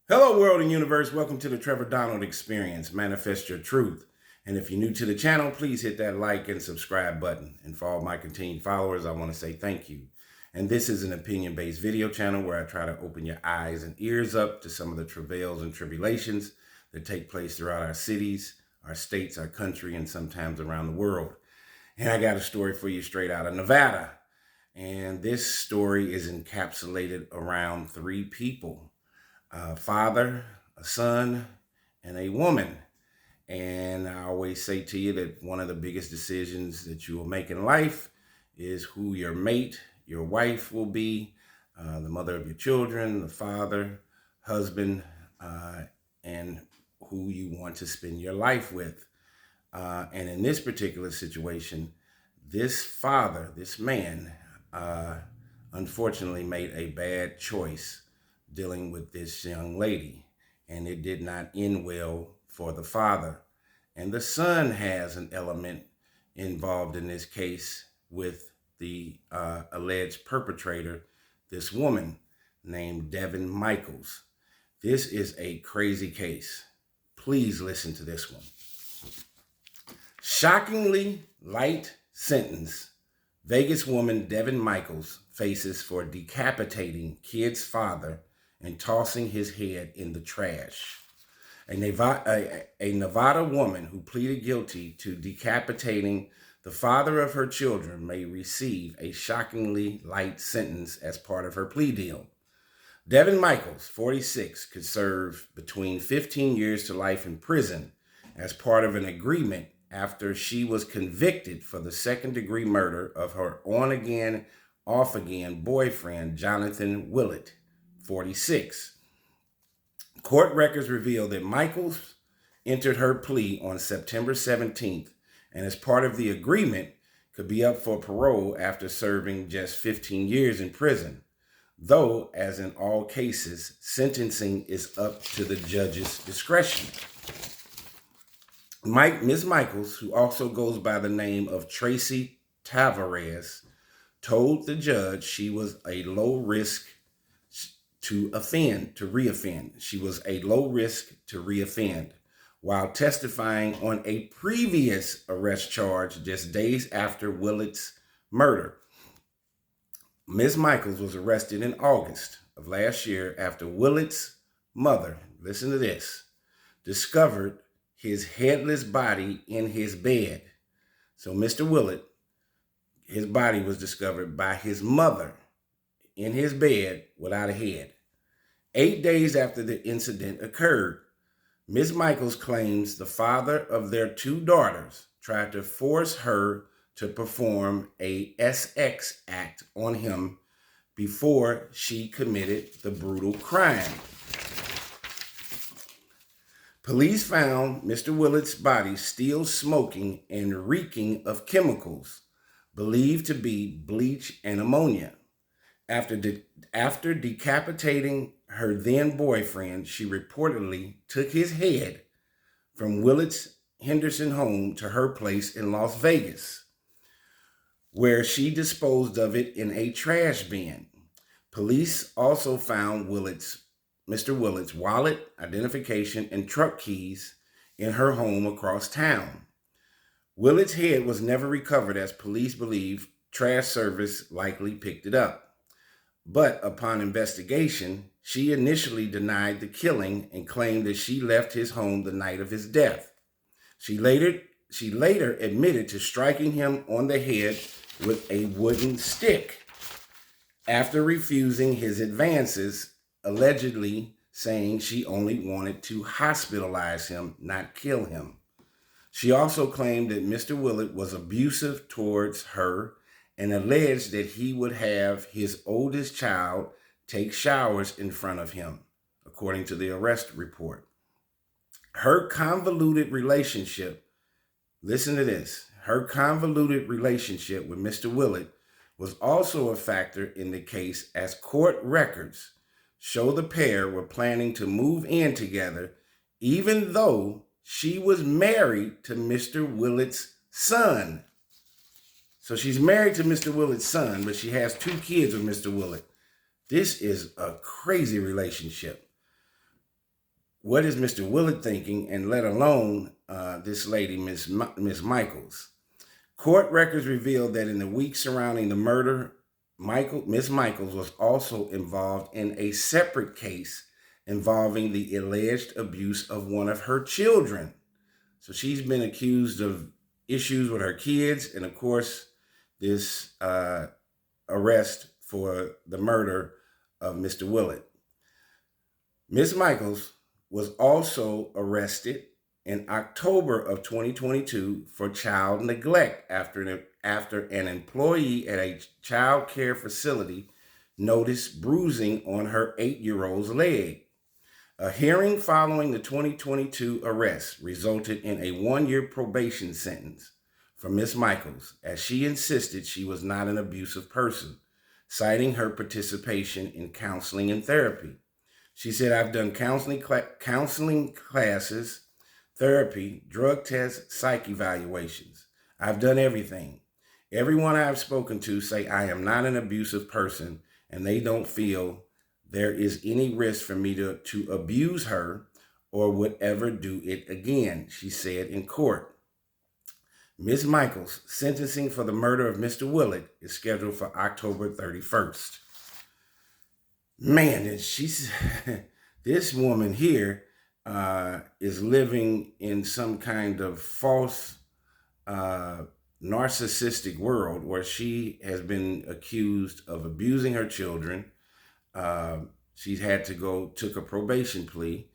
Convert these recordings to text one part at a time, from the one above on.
Hello, world and universe. Welcome to the Trevor Donald Experience. Manifest your truth. And if you're new to the channel, please hit that like and subscribe button. And for all my continued followers, I want to say thank you. And this is an opinion-based video channel where I try to open your eyes and ears up to some of the travails and tribulations that take place throughout our cities, our states, our country, and sometimes around the world. And I got a story for you straight out of Nevada. And this story is encapsulated around three people. A father, a son, and a woman. And I always say to you that one of the biggest decisions that you will make in life is who your mate, your wife will be, the mother of your children, the father, husband, and who you want to spend your life with. And in this particular situation, this father, this man, unfortunately made a bad choice dealing with this young lady, and it did not end well for the father. And the son has an element involved in this case with the alleged perpetrator, this woman named Devyn Michaels. This is a crazy case. Please listen to this one. Shockingly light sentence. Vegas woman Devyn Michaels faces for decapitating kid's father and tossing his head in the trash. A Nevada woman who pleaded guilty to decapitating the father of her children may receive a shockingly light sentence as part of her plea deal. Devyn Michaels, 46, could serve between 15 years to life in prison as part of an agreement after she was convicted for the second-degree murder of her on-again, off-again boyfriend, Jonathan Willett, 46. Court records reveal that Michaels entered her plea on September 17th, and as part of the agreement, could be up for parole after serving just 15 years in prison. Though, as in all cases, sentencing is up to the judge's discretion. Ms. Michaels, who also goes by the name of Tracy Tavares, told the judge she was a low risk to reoffend. She was a low risk to reoffend while testifying on a previous arrest charge just days after Willett's murder. Ms. Michaels was arrested in August of last year after Willett's mother, listen to this, discovered his headless body in his bed. So Mr. Willett, his body was discovered by his mother in his bed without a head. 8 days after the incident occurred, Ms. Michaels claims the father of their two daughters tried to force her to perform a sex act on him before she committed the brutal crime. Police found Mr. Willett's body still smoking and reeking of chemicals believed to be bleach and ammonia. After decapitating her then boyfriend, she reportedly took his head from Willett's Henderson home to her place in Las Vegas, where she disposed of it in a trash bin. Police also found Mr. Willett's wallet, identification, and truck keys in her home across town. Willett's head was never recovered, as police believe trash service likely picked it up. But upon investigation, she initially denied the killing and claimed that she left his home the night of his death. She later admitted to striking him on the head with a wooden stick after refusing his advances, allegedly saying she only wanted to hospitalize him, not kill him. She also claimed that Mr. Willett was abusive towards her and alleged that he would have his oldest child take showers in front of him, according to the arrest report. Her convoluted relationship, listen to this, her convoluted relationship with Mr. Willett was also a factor in the case, as court records show the pair were planning to move in together, even though she was married to Mr. Willett's son. So she's married to Mr. Willett's son, but she has 2 kids with Mr. Willett. This is a crazy relationship. what is Mr. Willett thinking, and let alone this lady, Miss Michaels? Court records revealed that in the weeks surrounding the murder, Miss Michaels was also involved in a separate case involving the alleged abuse of one of her children. So she's been accused of issues with her kids, and of course, this arrest for the murder of Mr. Willett. Miss Michaels was also arrested in October of 2022 for child neglect after an employee at a child care facility noticed bruising on her 8-year-old's leg. A hearing following the 2022 arrest resulted in a 1-year probation sentence for Miss Michaels, as she insisted she was not an abusive person, citing her participation in counseling and therapy. She said, "I've done counseling classes, therapy, drug tests, psych evaluations. I've done everything. Everyone I've spoken to say I am not an abusive person, and they don't feel there is any risk for me to abuse her or would ever do it again," she said in court. Ms. Michaels' sentencing for the murder of Mr. Willett is scheduled for October 31st. Man, this woman here is living in some kind of false narcissistic world where she has been accused of abusing her children. She's had to took a probation plea.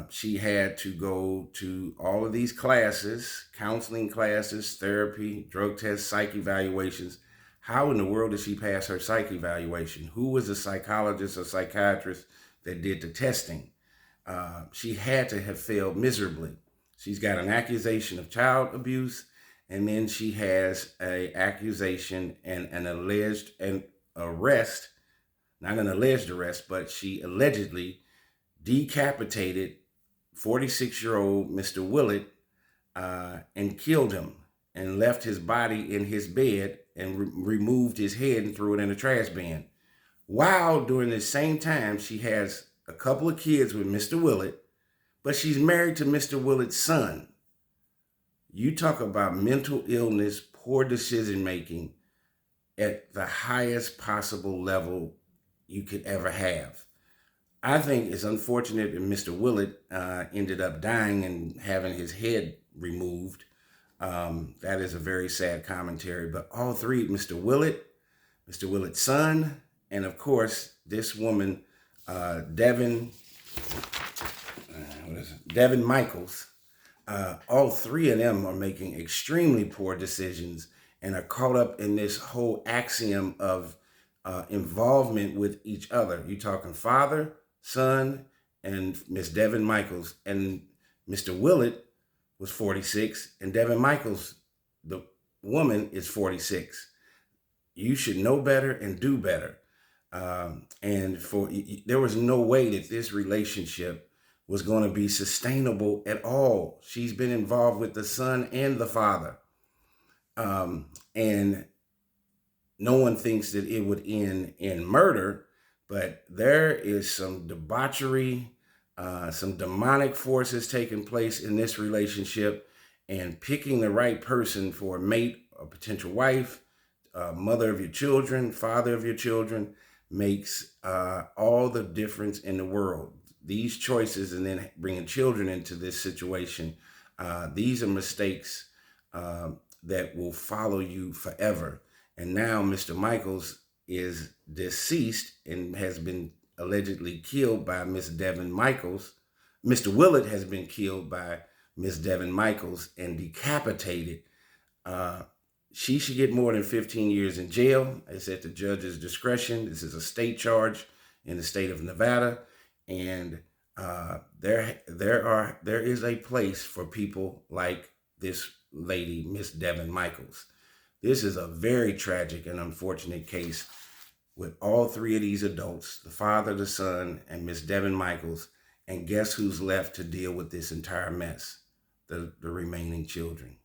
She had to go to all of these classes, counseling classes, therapy, drug tests, psych evaluations. How in the world did she pass her psych evaluation? Who was the psychologist or psychiatrist that did the testing? She had to have failed miserably. She's got an accusation of child abuse, and then she has an accusation and an arrest, not an alleged arrest, but she allegedly decapitated 46-year-old Mr. Willett and killed him and left his body in his bed and removed his head and threw it in a trash bin. While during the same time, she has a couple of kids with Mr. Willett, but she's married to Mr. Willett's son. You talk about mental illness, poor decision-making at the highest possible level you could ever have. I think it's unfortunate that Mr. Willett ended up dying and having his head removed. That is a very sad commentary. But all three, Mr. Willett's son, and of course, this woman, Devyn Michaels, all three of them are making extremely poor decisions and are caught up in this whole axiom of involvement with each other. You're talking father, son, and Miss Devyn Michaels. And Mr. Willett was 46, and Devyn Michaels, the woman, is 46. You should know better and do better. There was no way that this relationship was going to be sustainable at all. She's been involved with the son and the father. And no one thinks that it would end in murder, but there is some debauchery, some demonic forces taking place in this relationship, and picking the right person for a mate, a potential wife, mother of your children, father of your children, makes all the difference in the world. These choices, and then bringing children into this situation, these are mistakes that will follow you forever. And now Mr. Michaels is deceased and has been allegedly killed by Miss Devyn Michaels. Mr. Willett has been killed by Miss Devyn Michaels and decapitated. She should get more than 15 years in jail. It's at the judge's discretion. This is a state charge in the state of Nevada. And there is a place for people like this lady, Miss Devyn Michaels. This is a very tragic and unfortunate case with all three of these adults, the father, the son, and Miss Devyn Michaels. And guess who's left to deal with this entire mess? The remaining children.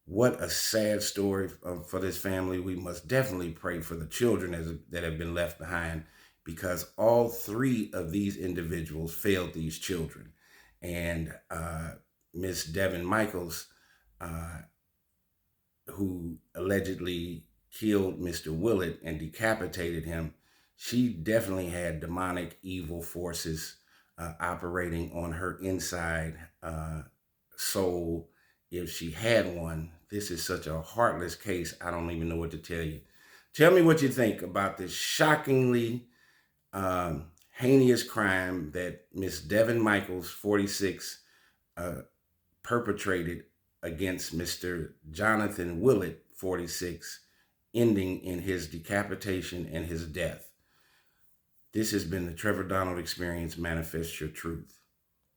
What a sad story for this family. We must definitely pray for the children that have been left behind. because all three of these individuals failed these children. And Miss Devyn Michaels, uh, who allegedly killed Mr. Willett and decapitated him, she definitely had demonic evil forces operating on her inside soul, if she had one. This is such a heartless case, I don't even know what to tell you. Tell me what you think about this shockingly heinous crime that Miss Devyn Michaels, 46, perpetrated against Mr. Jonathan Willett, 46, ending in his decapitation and his death. This has been the Trevor Donald Experience. Manifest your truth.